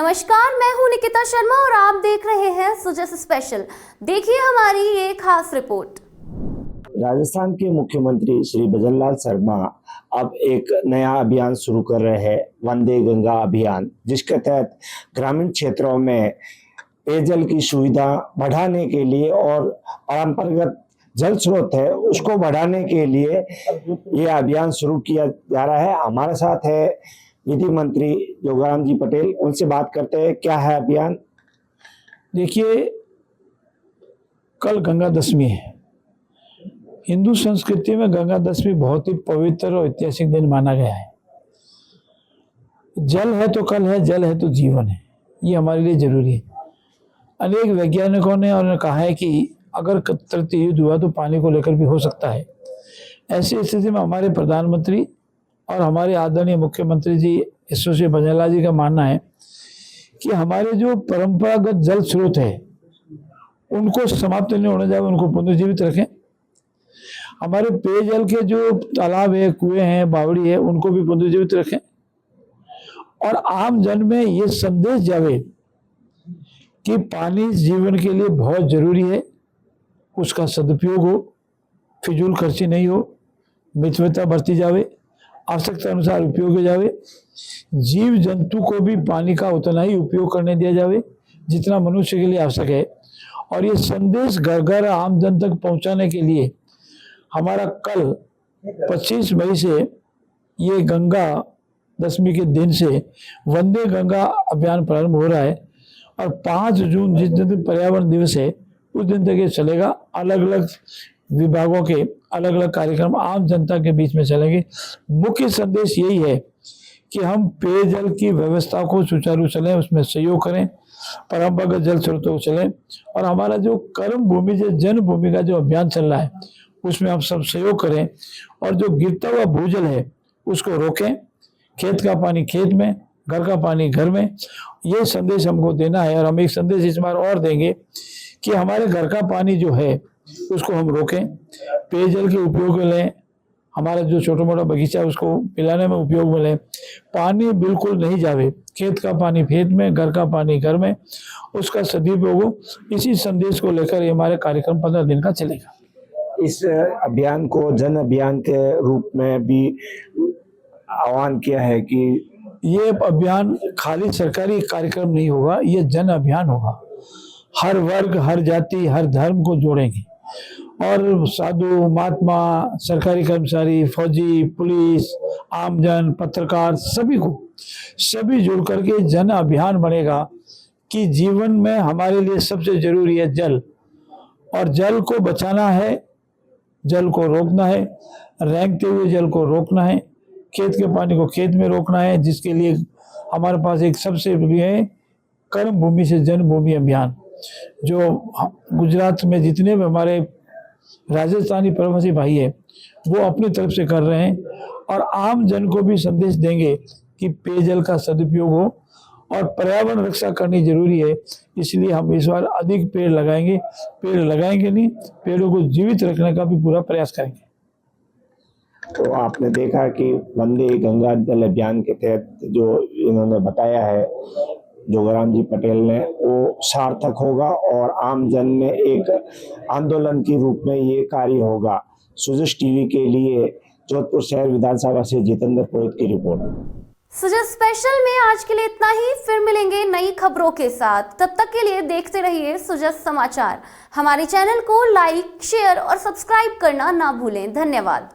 नमस्कार, मैं हूं निकिता शर्मा और आप देख रहे हैं सुजस स्पेशल। देखिए हमारी ये खास रिपोर्ट। राजस्थान के मुख्यमंत्री श्री भजनलाल शर्मा अब एक नया अभियान शुरू कर रहे हैं, वंदे गंगा अभियान, जिसके तहत ग्रामीण क्षेत्रों में पेयजल की सुविधा बढ़ाने के लिए और परंपरागत जल स्रोत है उसको बढ़ाने के लिए ये अभियान शुरू किया जा रहा है। हमारे साथ है विधि मंत्री जोगाराम जी पटेल, उनसे बात करते हैं क्या है अभियान। देखिए, कल गंगा दशमी है। हिंदू संस्कृति में गंगा दशमी बहुत ही पवित्र और ऐतिहासिक दिन माना गया है। जल है तो कल है, जल है तो जीवन है, ये हमारे लिए जरूरी है। अनेक वैज्ञानिकों ने कहा है कि अगर तृतीय युद्ध हुआ तो पानी को लेकर भी हो सकता है। ऐसी स्थिति में हमारे प्रधानमंत्री और हमारे आदरणीय मुख्यमंत्री जी यशस्वी भजनलाल जी का मानना है कि हमारे जो परंपरागत जल स्रोत है उनको समाप्त नहीं होने जाए, उनको पुनर्जीवित रखें। हमारे पेयजल के जो तालाब है, कुएं हैं, बावड़ी है, उनको भी पुनर्जीवित रखें और आम जन में ये संदेश जावे कि पानी जीवन के लिए बहुत जरूरी है, उसका सदुपयोग हो, फिजूल खर्ची नहीं हो, मितव्यता बरती जावे, आवश्यकता अनुसार उपयोग हो जावे। जीव जंतु को भी पानी का उतना ही उपयोग करने दिया जावे जितना मनुष्य के लिए आवश्यक है। और ये संदेश घर घर आम जन तक पहुंचाने के लिए हमारा कल 25 मई से ये गंगा दशमी के दिन से वंदे गंगा अभियान प्रारंभ हो रहा है और 5 जून जिस दिन पर्यावरण दिवस है उस दिन तक ये चलेगा। अलग अलग विभागों के अलग अलग कार्यक्रम आम जनता के बीच में चलेंगे। मुख्य संदेश यही है कि हम पेयजल की व्यवस्था को सुचारू चलें, उसमें सहयोग करें, परंपरागत जल स्रोतों को चलें और हमारा जो कर्म भूमि जो जन्मभूमि का जो अभियान चल रहा है उसमें हम सब सहयोग करें और जो गिरता हुआ भूजल है उसको रोकें। खेत का पानी खेत में, घर का पानी घर में, ये संदेश हमको देना है। और हम एक संदेश इस बार और देंगे कि हमारे घर का पानी जो है उसको हम रोकें, पेयजल के उपयोग में लें, हमारा जो छोटा मोटा बगीचा है उसको पिलाने में उपयोग में लें। पानी बिल्कुल नहीं जावे, खेत का पानी खेत में, घर का पानी घर में, उसका सदुपयोग हो। इसी संदेश को लेकर ये हमारे कार्यक्रम 15 दिन का चलेगा। इस अभियान को जन अभियान के रूप में भी आह्वान किया है कि ये अभियान खाली सरकारी कार्यक्रम नहीं होगा, ये जन अभियान होगा। हर वर्ग, हर जाति, हर धर्म को जोड़ेंगे और साधु, महात्मा, सरकारी कर्मचारी, फौजी, पुलिस, आमजन, पत्रकार, सभी जुड़ करके जन अभियान बनेगा कि जीवन में हमारे लिए सबसे जरूरी है जल और जल को बचाना है, जल को रोकना है, रेंगते हुए जल को रोकना है, खेत के पानी को खेत में रोकना है, जिसके लिए हमारे पास एक सबसे है कर्म भूमि से जन्मभूमि अभियान, जो गुजरात में जितने भी हमारे राजस्थानी प्रवासी भाई है वो अपनी तरफ से कर रहे हैं और आम जन को भी संदेश देंगे कि पेयजल का सदुपयोग हो और पर्यावरण रक्षा करनी जरूरी है। इसलिए हम इस बार अधिक पेड़ लगाएंगे, नहीं, पेड़ों को जीवित रखने का भी पूरा प्रयास करेंगे। तो आपने देखा कि वंदे गंगा जल अभियान के तहत जो इन्होंने बताया है जोगाराम जी पटेल ने, वो सार्थक होगा और आम जन में एक आंदोलन के रूप में ये कार्य होगा। सुजस टीवी के लिए जोधपुर शहर विधानसभा से जितेंद्र पुरोहित की रिपोर्ट। सुजस स्पेशल में आज के लिए इतना ही, फिर मिलेंगे नई खबरों के साथ। तब तक के लिए देखते रहिए सुजस समाचार। हमारे चैनल को लाइक, शेयर और सब्सक्राइब करना ना भूलें। धन्यवाद।